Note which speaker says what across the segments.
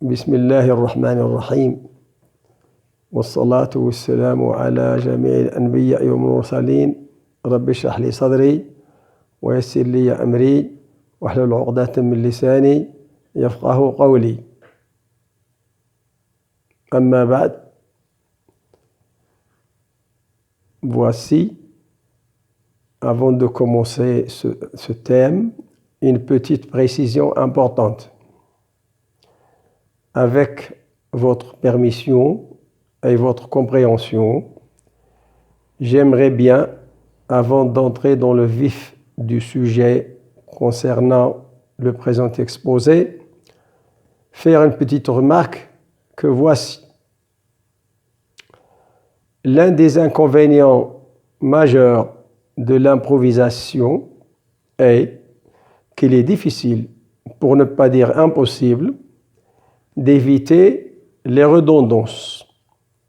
Speaker 1: بسم الله الرحمن الرحيم والصلاة والسلام على جميع الأنبياء والمرسلين رب اشرح لي صدري ويسر لي أمري واحلل عقدة من لساني يفقه قولي أما بعد. Voici, avant de commencer ce thème, une petite précision importante. Avec votre permission et votre compréhension, j'aimerais bien, avant d'entrer dans le vif du sujet concernant le présent exposé, faire une petite remarque que voici. L'un des inconvénients majeurs de l'improvisation est qu'il est difficile, pour ne pas dire impossible, d'éviter les redondances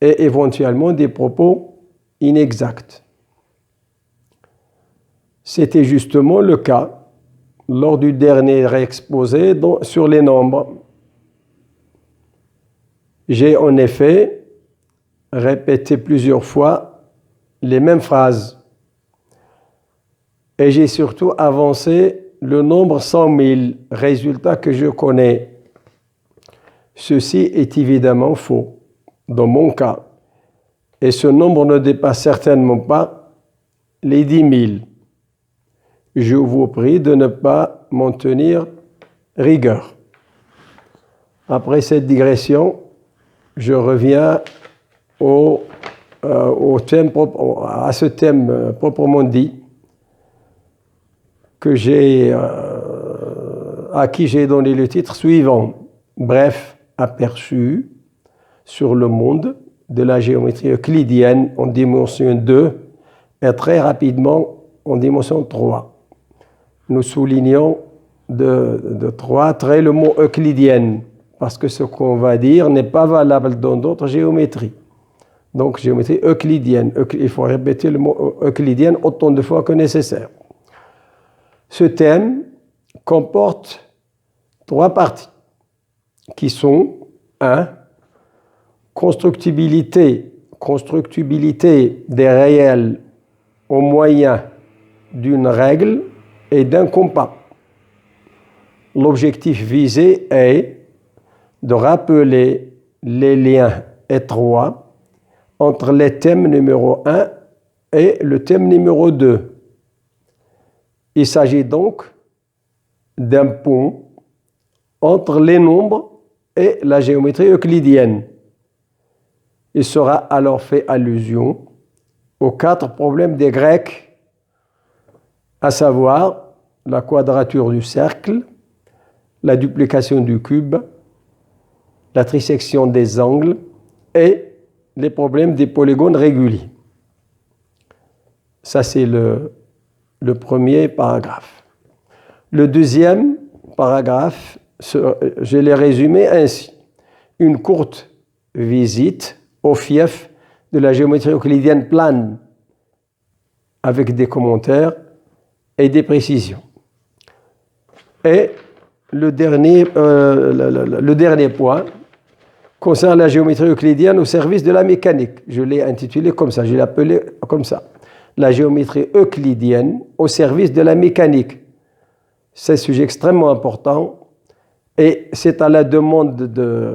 Speaker 1: et éventuellement des propos inexacts. C'était justement le cas lors du dernier exposé sur les nombres. J'ai en effet répété plusieurs fois les mêmes phrases et j'ai surtout avancé le nombre 100 000, résultat que je connais. Ceci est évidemment faux dans mon cas et ce nombre ne dépasse certainement pas les 10 000. Je vous prie de ne pas m'en tenir rigueur. Après cette digression, je reviens à ce thème proprement dit à qui j'ai donné le titre suivant. Bref, aperçu sur le monde de la géométrie euclidienne en dimension 2 et très rapidement en dimension 3. Nous soulignons de 3 traits le mot euclidienne parce que ce qu'on va dire n'est pas valable dans d'autres géométries. Donc, géométrie euclidienne. Il faut répéter le mot euclidienne autant de fois que nécessaire. Ce thème comporte 3 parties qui sont 1. Constructibilité des réels au moyen d'une règle et d'un compas. L'objectif visé est de rappeler les liens étroits entre les thèmes numéro 1 et le thème numéro 2. Il s'agit donc d'un pont entre les nombres et la géométrie euclidienne. Il sera alors fait allusion aux 4 problèmes des Grecs, à savoir la quadrature du cercle, la duplication du cube, la trisection des angles et les problèmes des polygones réguliers. Ça, c'est le premier paragraphe. Le deuxième paragraphe, je l'ai résumé ainsi. Une courte visite au fief de la géométrie euclidienne plane avec des commentaires et des précisions. Et le dernier point concerne la géométrie euclidienne au service de la mécanique. Je l'ai intitulé comme ça, je l'ai appelé comme ça. La géométrie euclidienne au service de la mécanique. C'est un sujet extrêmement important et c'est à la demande de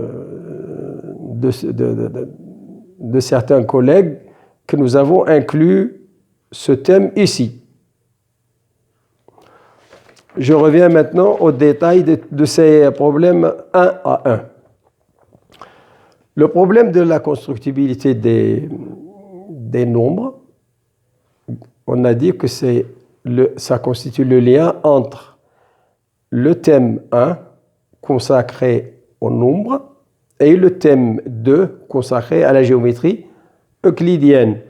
Speaker 1: certains collègues que nous avons inclus ce thème ici. Je reviens maintenant au détail de ces problèmes un à un. Le problème de la constructibilité des nombres, on a dit que ça constitue le lien entre le thème 1 consacré au nombre et le thème 2 consacré à la géométrie euclidienne.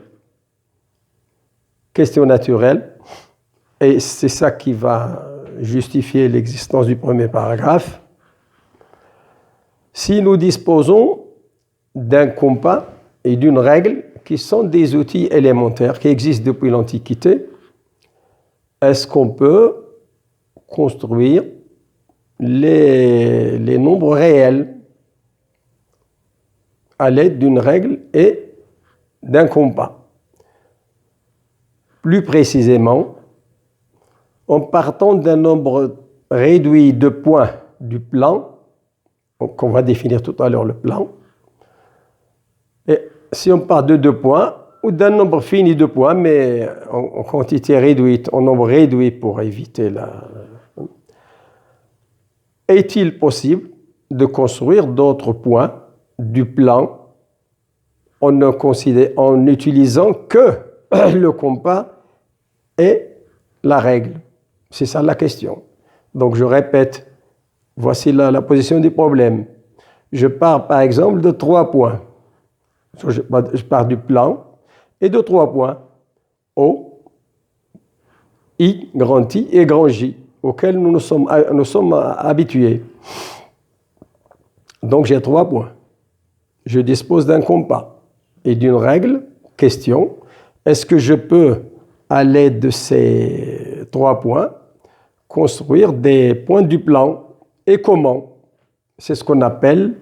Speaker 1: Question naturelle, et c'est ça qui va justifier l'existence du premier paragraphe. Si nous disposons d'un compas et d'une règle qui sont des outils élémentaires qui existent depuis l'Antiquité, est-ce qu'on peut construire les nombres réels à l'aide d'une règle et d'un compas. Plus précisément, en partant d'un nombre réduit de points du plan, qu'on va définir tout à l'heure le plan, et si on part de 2 points, ou d'un nombre fini de points, mais en quantité réduite, en nombre réduit pour éviter la... Est-il possible de construire d'autres points du plan en n'utilisant que le compas et la règle? C'est ça la question. Donc je répète, voici la position du problème. Je pars par exemple de 3 points. Je pars du plan et de 3 points. O, I, grand I et grand J, auxquels nous sommes habitués. Donc j'ai 3 points. Je dispose d'un compas et d'une règle. Question, est-ce que je peux, à l'aide de ces 3 points, construire des points du plan? Et comment? C'est ce qu'on appelle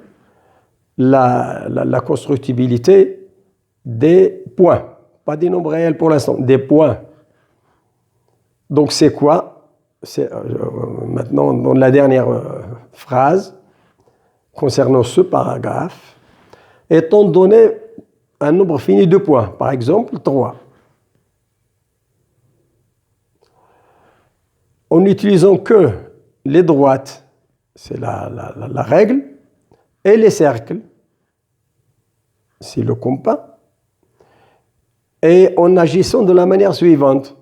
Speaker 1: la constructibilité des points. Pas des nombres réels pour l'instant, des points. Donc c'est quoi? C'est maintenant dans la dernière phrase, concernant ce paragraphe, étant donné un nombre fini de points, par exemple 3, en n'utilisant que les droites, c'est la règle, et les cercles, c'est le compas, et en agissant de la manière suivante.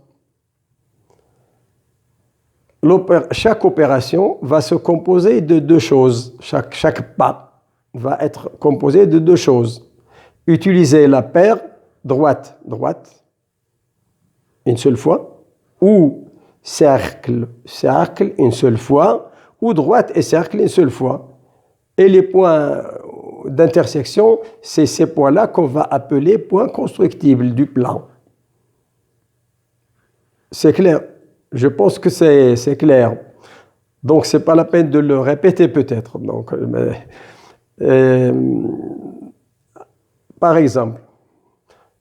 Speaker 1: Chaque opération va se composer de 2 choses. Chaque pas va être composé de 2 choses. Utiliser la paire droite, une seule fois, ou cercle, une seule fois, ou droite et cercle une seule fois. Et les points d'intersection, c'est ces points-là qu'on va appeler points constructibles du plan. C'est clair? Je pense que c'est clair. Donc, ce n'est pas la peine de le répéter peut-être. Donc, par exemple,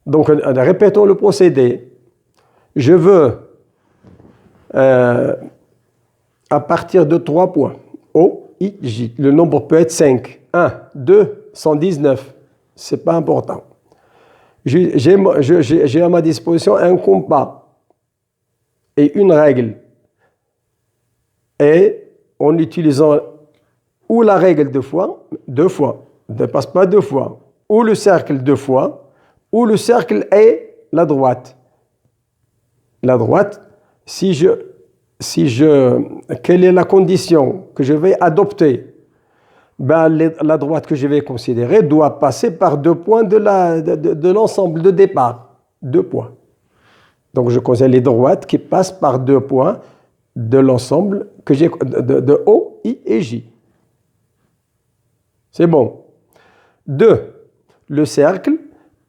Speaker 1: donc, répétons le procédé. Je veux, à partir de 3 points, O, I, J, le nombre peut être 5. 1, 2, 119. Ce n'est pas important. J'ai à ma disposition un compas et une règle. Et en utilisant ou la règle 2 fois, ne dépasse pas 2 fois, ou le cercle 2 fois, ou le cercle et la droite. La droite, quelle est la condition que je vais adopter? Ben, la droite que je vais considérer doit passer par 2 points de l'ensemble de départ. 2 points. Donc je considère les droites qui passent par 2 points de l'ensemble que j'ai de O, I et J. C'est bon. 2. Le cercle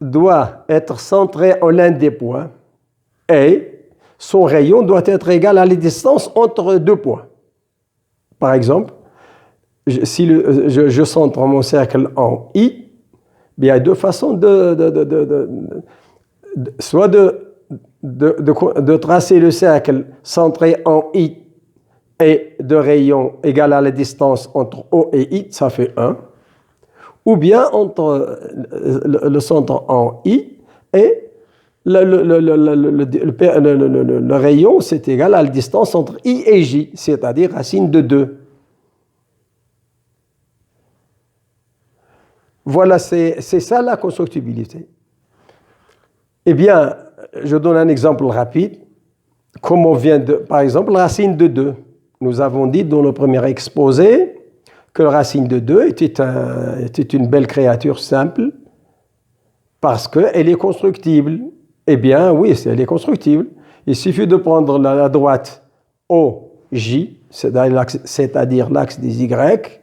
Speaker 1: doit être centré en l'un des points et son rayon doit être égal à la distance entre 2 points. Par exemple, si je centre mon cercle en I, il y a 2 façons soit de tracer le cercle centré en I et de rayon égal à la distance entre O et I, ça fait 1, ou bien entre le centre en I et le rayon, c'est égal à la distance entre I et J, c'est-à-dire racine de 2. Voilà, c'est ça la constructibilité. Eh bien, je donne un exemple rapide. Comme on vient de, par exemple, la racine de 2. Nous avons dit dans le premier exposé que la racine de 2 était une belle créature simple parce qu'elle est constructible. Eh bien, oui, elle est constructible. Il suffit de prendre la droite OJ, c'est-à-dire l'axe des Y,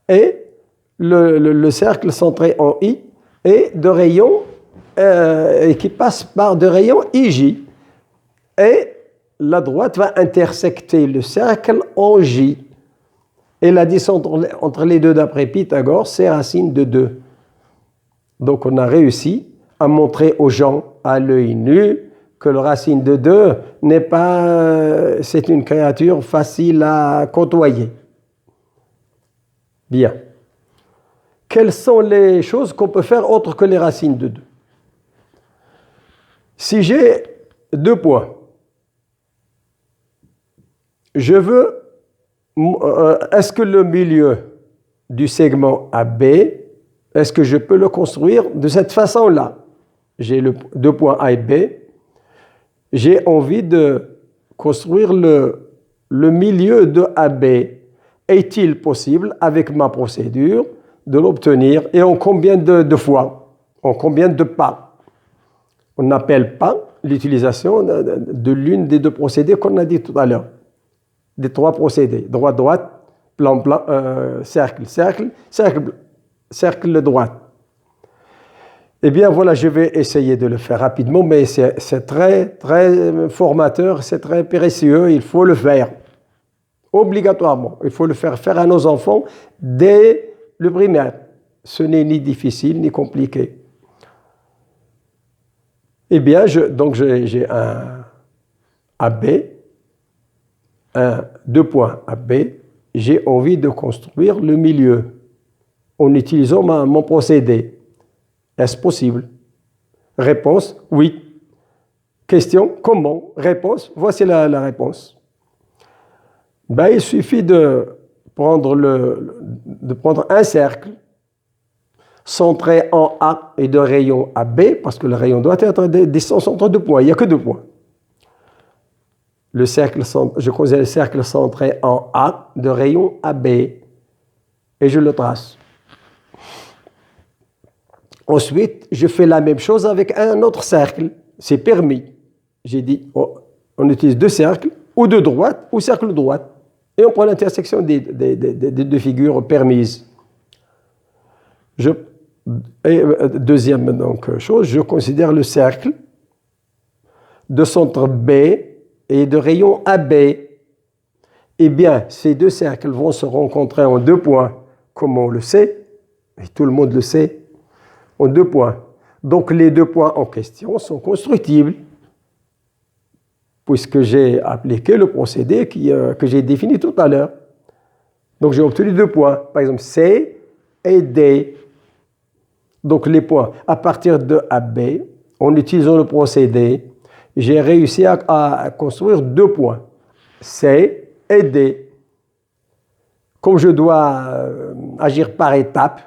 Speaker 1: et le cercle centré en I, et de rayons qui passe par de rayons IJ. Et la droite va intersecter le cercle en J. Et la distance entre les deux d'après Pythagore, c'est racine de 2. Donc on a réussi à montrer aux gens à l'œil nu que le racine de 2 n'est pas, c'est une créature facile à côtoyer. Bien. Quelles sont les choses qu'on peut faire autres que les racines de 2? Si j'ai 2 points, je veux, est-ce que le milieu du segment AB, est-ce que je peux le construire de cette façon-là? J'ai 2 points A et B, j'ai envie de construire le milieu de AB. Est-il possible, avec ma procédure, de l'obtenir et en combien de fois? En combien de pas? On n'appelle pas l'utilisation de l'une des 2 procédés qu'on a dit tout à l'heure. Des 3 procédés, droite-droite, plan-plan, cercle-cercle, cercle-droite. Eh bien voilà, je vais essayer de le faire rapidement, mais c'est très, très formateur, c'est très précieux, il faut le faire. Obligatoirement, il faut le faire à nos enfants dès le primaire. Ce n'est ni difficile ni compliqué. Eh bien, j'ai un AB, 2 points AB, j'ai envie de construire le milieu en utilisant mon procédé. Est-ce possible? Réponse, oui. Question, comment? Réponse, voici la réponse. Ben, il suffit de prendre un cercle centré en A et de rayon AB, parce que le rayon doit être des distances entre 2 points, il n'y a que 2 points. Je considère le cercle centré en A de rayon AB et je le trace. Ensuite, je fais la même chose avec un autre cercle, c'est permis. J'ai dit, on utilise 2 cercles, ou de droite, ou cercle de droite, et on prend l'intersection des 2 figures permises. Deuxième chose, je considère le cercle de centre B et de rayon AB. Eh bien, ces 2 cercles vont se rencontrer en 2 points, comme on le sait, et tout le monde le sait, en 2 points. Donc, les 2 points en question sont constructibles, puisque j'ai appliqué le procédé que j'ai défini tout à l'heure. Donc, j'ai obtenu 2 points, par exemple C et D. Donc, les points à partir de AB, en utilisant le procédé, j'ai réussi à construire 2 points, C et D. Comme je dois agir par étapes,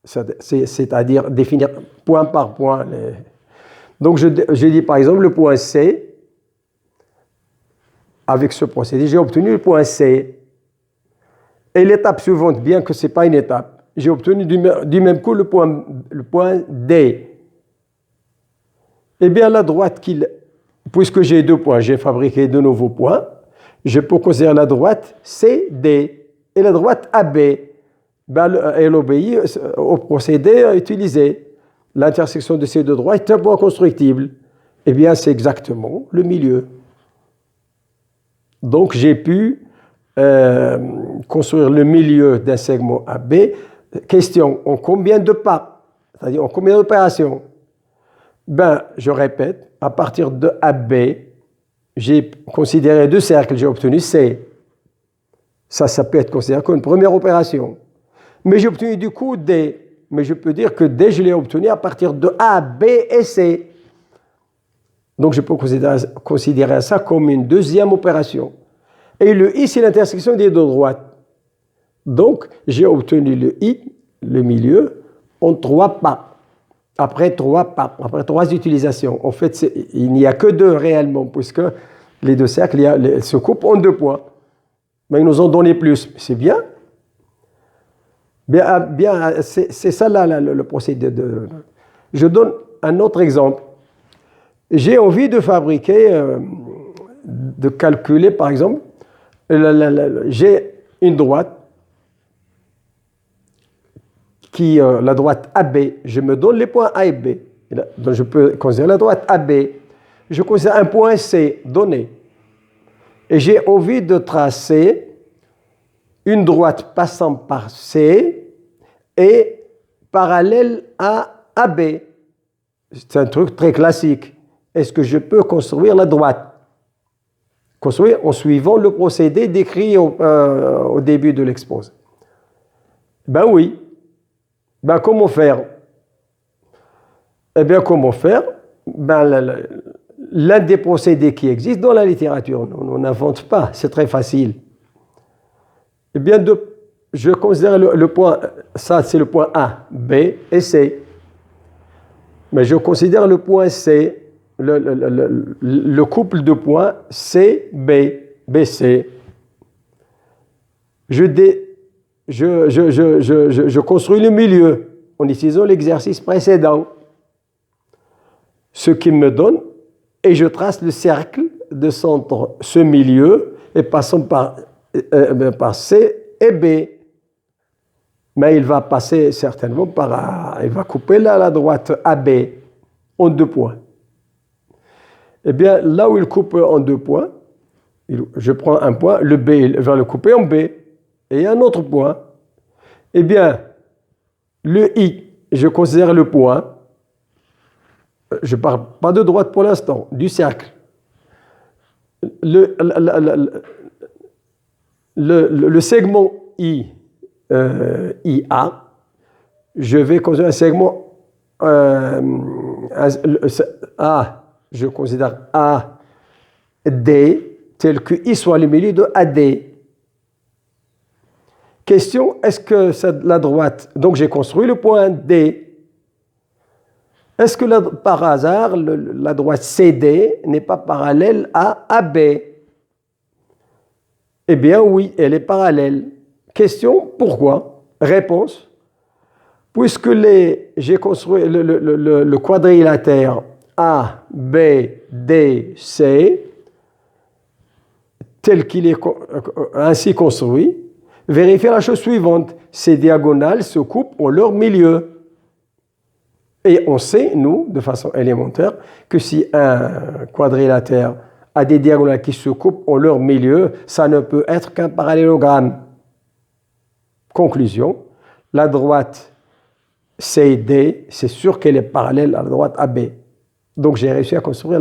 Speaker 1: c'est-à-dire définir point par point. Donc, je dis par exemple le point C. Avec ce procédé, j'ai obtenu le point C. Et l'étape suivante, bien que ce n'est pas une étape, j'ai obtenu du même coup le point D. Eh bien, la droite, puisque j'ai 2 points, j'ai fabriqué de nouveaux points, je peux considérer la droite CD et la droite AB. Elle obéit au procédé utilisé. L'intersection de ces 2 droites est un point constructible. Eh bien, c'est exactement le milieu. Donc, j'ai pu construire le milieu d'un segment AB. Question, en combien de pas? C'est-à-dire, en combien d'opérations? Ben, je répète, à partir de AB, j'ai considéré 2 cercles, j'ai obtenu C. Ça peut être considéré comme une première opération. Mais j'ai obtenu du coup D. Mais je peux dire que D, je l'ai obtenu à partir de A, B et C. Donc, je peux considérer ça comme une deuxième opération. Et le I, c'est l'intersection des 2 droites. Donc, j'ai obtenu le I, le milieu, en 3 pas. Après 3 pas, après 3 utilisations. En fait, il n'y a que 2 réellement, puisque les 2 cercles se coupent en 2 points. Mais ils nous ont donné plus. C'est bien. Bien, c'est ça là, le procédé. Je donne un autre exemple. J'ai envie de fabriquer, de calculer par exemple, j'ai une droite, la droite AB, je me donne les points A et B. Donc je peux considérer la droite AB. Je considère un point C donné. Et j'ai envie de tracer une droite passant par C et parallèle à AB. C'est un truc très classique. Est-ce que je peux construire la droite? Construire en suivant le procédé décrit au début de l'exposé. Ben oui. Ben comment faire? Eh bien, comment faire? Ben, l'un des procédés qui existent dans la littérature, on n'invente pas, c'est très facile. Eh bien, je considère le point, ça c'est le point A, B et C. Mais je considère le point C, le couple de points C, B, BC. Je construis le milieu en utilisant l'exercice précédent, ce qui me donne, et je trace le cercle de centre ce milieu et passons par C et B. Mais il va passer certainement il va couper là la droite AB en 2 points. Eh bien, là où il coupe en 2 points, je prends un point, le B, il va le couper en B, et un autre point. Eh bien, le I, je considère le point, je ne parle pas de droite pour l'instant, du cercle. Le segment IA, je vais considérer un segment je considère AD tel que I soit le milieu de AD. Question, est-ce que c'est la droite? Donc j'ai construit le point D. Est-ce que par hasard, la droite CD n'est pas parallèle à AB? Eh bien oui, elle est parallèle. Question, pourquoi? Réponse, puisque j'ai construit le quadrilatère A, B, D, C, tel qu'il est ainsi construit, vérifiez la chose suivante, ces diagonales se coupent en leur milieu. Et on sait, nous, de façon élémentaire, que si un quadrilatère a des diagonales qui se coupent en leur milieu, ça ne peut être qu'un parallélogramme. Conclusion, la droite CD, c'est sûr qu'elle est parallèle à la droite AB. Donc j'ai réussi à construire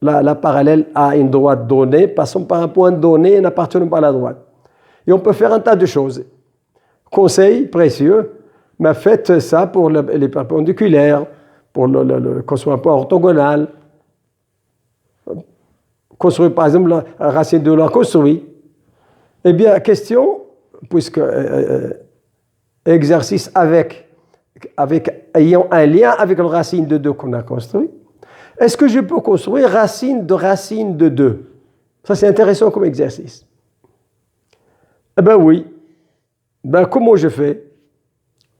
Speaker 1: la parallèle à une droite donnée, passant par un point donné et n'appartenant pas à la droite. Et on peut faire un tas de choses. Conseil précieux, mais faites ça pour les perpendiculaires, pour construire un point orthogonal. Construire par exemple la racine de l'un construit. Eh bien, question, puisque exercice ayant un lien avec la racine de 2 qu'on a construit, est-ce que je peux construire racine de 2? Ça, c'est intéressant comme exercice. Eh bien oui. Ben, comment je fais?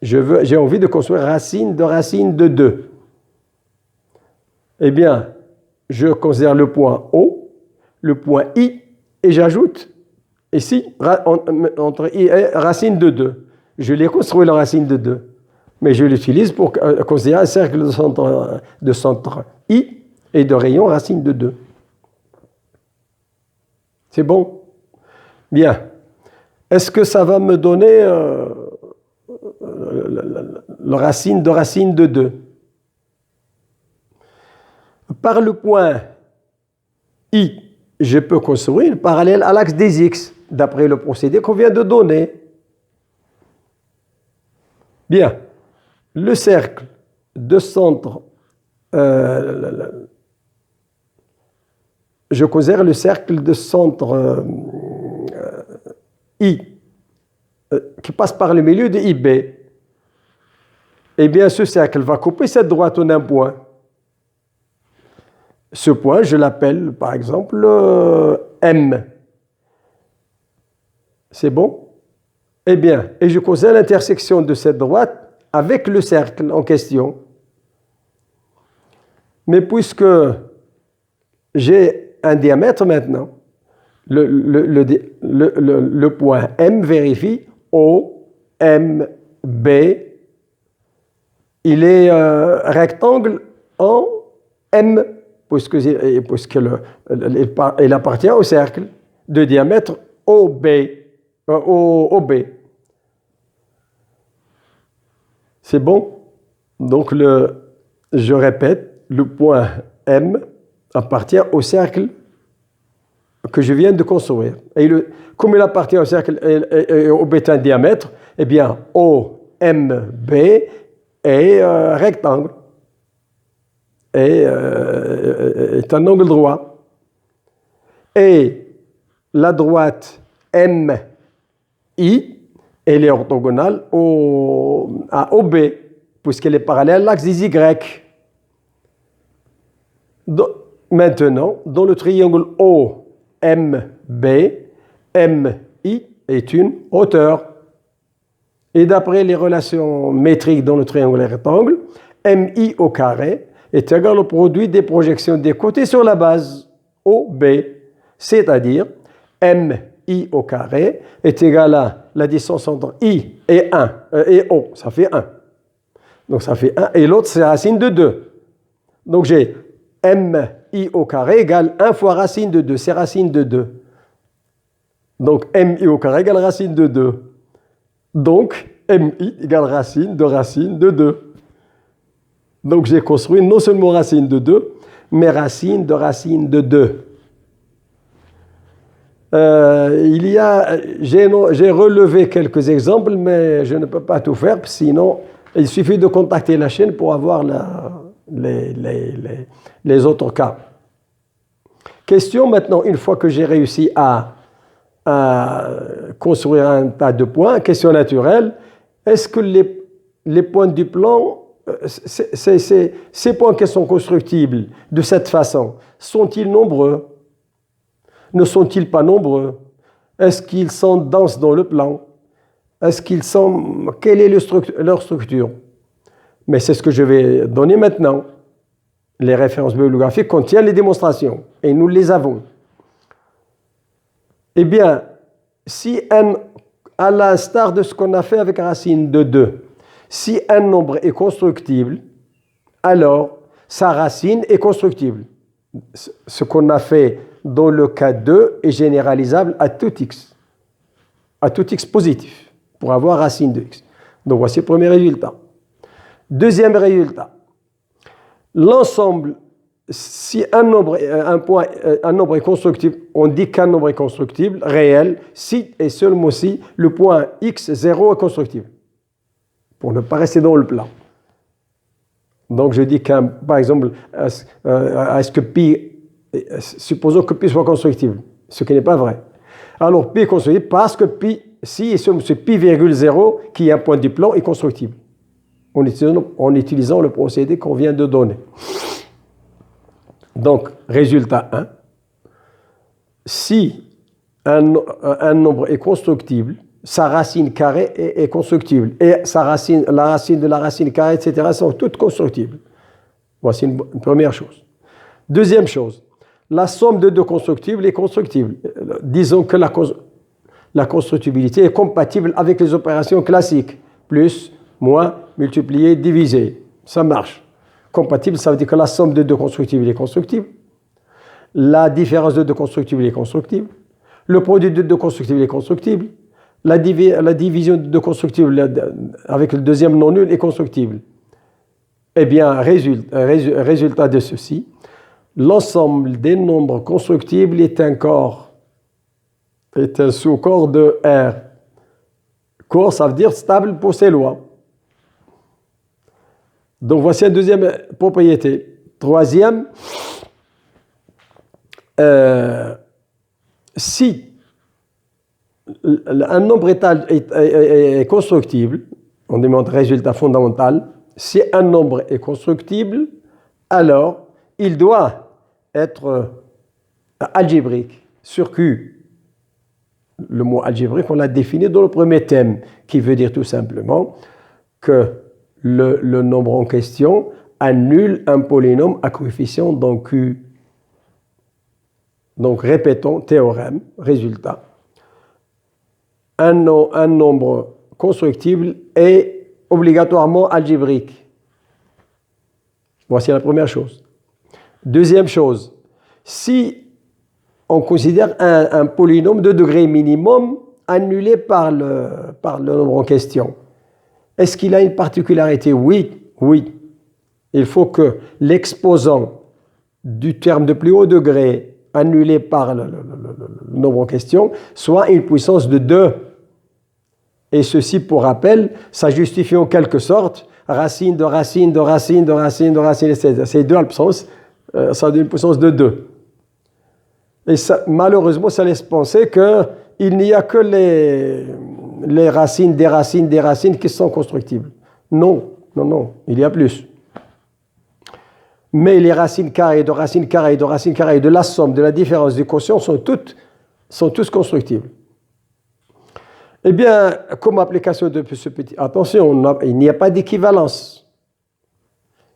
Speaker 1: J'ai envie de construire racine de 2. Eh bien, je considère le point O, le point I, et j'ajoute ici, entre I et racine de 2. Je l'ai construit la racine de 2. Mais je l'utilise pour considérer un cercle de centre I et de rayon racine de 2. C'est bon? Bien. Est-ce que ça va me donner la racine de 2? Par le point I, je peux construire parallèle à l'axe des X, d'après le procédé qu'on vient de donner. Bien. Le cercle de centre, je considère le cercle de centre I, qui passe par le milieu de IB. Eh bien, ce cercle va couper cette droite en un point. Ce point, je l'appelle par exemple M. C'est bon? Eh bien, et je considère l'intersection de cette droite avec le cercle en question. Mais puisque j'ai un diamètre maintenant, le point M vérifie O, M, B, il est rectangle en M, puisqu'il appartient au cercle de diamètre OB. C'est bon? Donc, je répète, le point M appartient au cercle que je viens de construire. Et comme il appartient au cercle et au bêta diamètre, eh bien, OMB est rectangle et est un angle droit. Et la droite MI, elle est orthogonale à OB, puisqu'elle est parallèle à l'axe des Y. Maintenant, dans le triangle OMB, MI est une hauteur. Et d'après les relations métriques dans le triangle rectangle, MI au carré est égal au produit des projections des côtés sur la base OB. C'est-à-dire, MI au carré est égal à la distance entre I et O. Ça fait 1. Donc ça fait 1. Et l'autre, c'est racine de 2. Donc j'ai MI au carré égale 1 fois racine de 2. C'est racine de 2. Donc MI au carré égale racine de 2. Donc MI égale racine de 2. Donc j'ai construit non seulement racine de 2, mais racine de 2. J'ai relevé quelques exemples, mais je ne peux pas tout faire, sinon il suffit de contacter la chaîne pour avoir les autres cas. Question maintenant, une fois que j'ai réussi à construire un tas de points, question naturelle, est-ce que les points du plan, ces points qui sont constructibles de cette façon, sont-ils nombreux? Ne sont-ils pas nombreux? Est-ce qu'ils sont denses dans le plan? Quelle est leur structure? Mais c'est ce que je vais donner maintenant. Les références bibliographiques contiennent les démonstrations, et nous les avons. Eh bien, si à l'instar de ce qu'on a fait avec racine de 2, si un nombre est constructible, alors sa racine est constructible. Ce qu'on a fait dans le cas 2 est généralisable à tout x positif, pour avoir racine de x. Donc voici le premier résultat. Deuxième résultat, l'ensemble, si un nombre est constructible, on dit qu'un nombre est constructible, réel, si et seulement si le point x0 est constructible, pour ne pas rester dans le plan. Donc je dis par exemple, est-ce que pi, supposons que pi soit constructible, ce qui n'est pas vrai. Alors pi est constructible parce que pi, si et seulement si pi virgule 0, qui est un point du plan, est constructible, en utilisant le procédé qu'on vient de donner. Donc, résultat 1, si un nombre est constructible, sa racine carrée est constructible, et la racine de la racine carrée, etc., sont toutes constructibles. Voici une première chose. Deuxième chose, la somme de deux constructibles est constructible. Disons que la constructibilité est compatible avec les opérations classiques, plus, moins, multiplier, diviser. Ça marche. Compatible, ça veut dire que la somme de deux constructibles est constructible. La différence de deux constructibles est constructible. Le produit de deux constructibles est constructible. La division de deux constructibles avec le deuxième non nul est constructible. Eh bien, résultat de ceci, l'ensemble des nombres constructibles est un sous-corps de R. Corps, ça veut dire stable pour ses lois. Donc voici une deuxième propriété. Troisième, si un nombre est constructible, on demande résultat fondamental, si un nombre est constructible, alors il doit être algébrique sur Q. Le mot algébrique, on l'a défini dans le premier thème, qui veut dire tout simplement que le nombre en question annule un polynôme à coefficient dans Q. Donc répétons, théorème, résultat. Un nombre constructible est obligatoirement algébrique. Voici la première chose. Deuxième chose, si on considère un polynôme de degré minimum annulé par le nombre en question, est-ce qu'il a une particularité? Oui, Oui, il faut que l'exposant du terme de plus haut degré annulé par le nombre en question soit une puissance de 2. Et ceci, pour rappel, ça justifie en quelque sorte racine de racine de racine de racine de racine, etc. Ces deux absences, ça donne une puissance de 2. Et ça, malheureusement, ça laisse penser qu'il n'y a que les racines des racines des racines qui sont constructibles. Non, non, non, il y a plus. Mais les racines carrées de racines carrées de racines carrées de la somme de la différence du quotient sont tous constructibles. Eh bien, comme application de ce petit... Attention, il n'y a pas d'équivalence.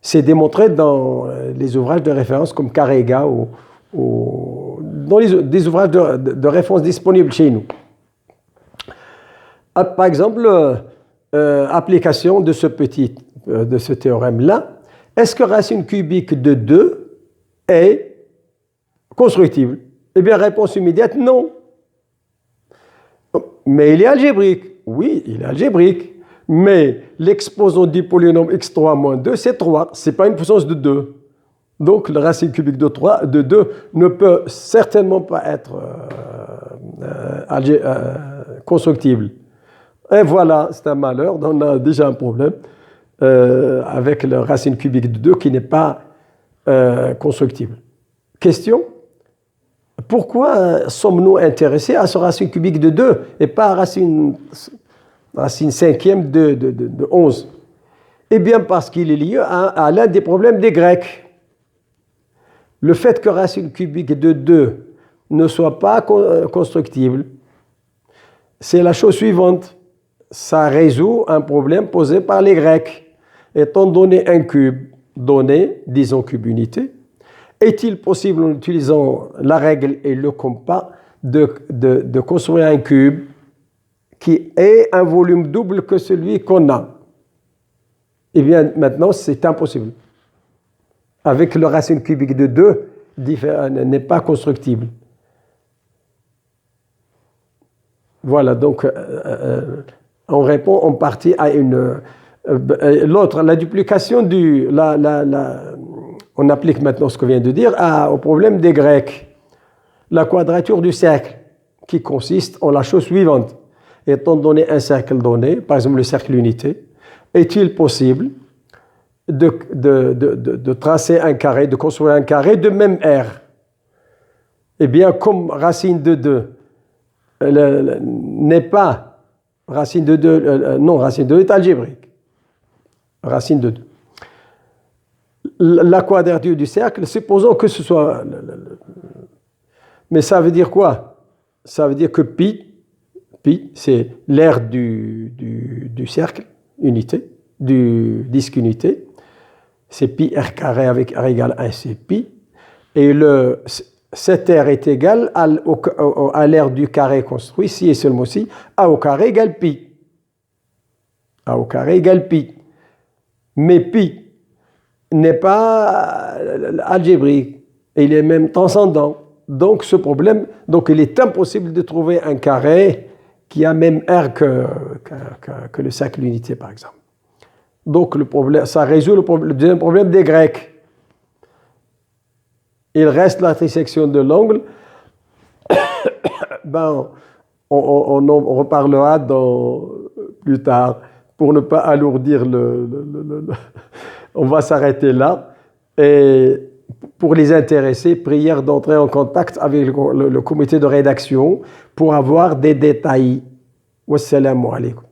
Speaker 1: C'est démontré dans les ouvrages de référence comme Carrega ou dans des ouvrages de référence disponibles chez nous. Par exemple, application de ce théorème-là. Est-ce que racine cubique de 2 est constructible? Eh bien, réponse immédiate, non. Mais il est algébrique. Oui, il est algébrique. Mais l'exposant du polynôme x3 moins 2, c'est 3. Ce n'est pas une puissance de 2. Donc, la racine cubique de 2 ne peut certainement pas être constructible. Et voilà, c'est un malheur. On a déjà un problème avec la racine cubique de 2 qui n'est pas constructible. Question? Pourquoi sommes-nous intéressés à ce racine cubique de 2 et pas à racine cinquième de 11? Eh bien, parce qu'il est lié à l'un des problèmes des Grecs. Le fait que racine cubique de 2 ne soit pas constructible, c'est la chose suivante. Ça résout un problème posé par les Grecs. Étant donné un cube donné, disons cube unité, est-il possible, en utilisant la règle et le compas, de construire un cube qui ait un volume double que celui qu'on a? Eh bien, maintenant, c'est impossible. Avec le racine cubique de 2, n'est pas constructible. Voilà, donc, on répond en partie à une... l'autre, la duplication on applique maintenant ce que je viens de dire au problème des Grecs. La quadrature du cercle, qui consiste en la chose suivante. Étant donné un cercle donné, par exemple le cercle unité, est-il possible de tracer un carré, de construire un carré de même aire? Eh bien, comme racine de 2 n'est pas racine de 2, non, racine de 2 est algébrique. Racine de 2. La quadrature du cercle, supposons que ce soit... Mais ça veut dire quoi? Ça veut dire que pi c'est l'aire du cercle, unité, du disque unité. C'est pi r carré avec r égale 1, c'est pi. Et cette aire est égale à l'aire du carré construit, si et seulement si, a au carré égale pi. A au carré égale pi. Mais pi n'est pas algébrique, il est même transcendant. Donc ce problème, il est impossible de trouver un carré qui a même R que le cercle unité, par exemple. Donc le problème, ça résout le deuxième problème des Grecs. Il reste la trisection de l'angle. On en reparlera plus tard pour ne pas alourdir On va s'arrêter là. Et pour les intéressés, prière d'entrer en contact avec le comité de rédaction pour avoir des détails. Wassalamu alaikum.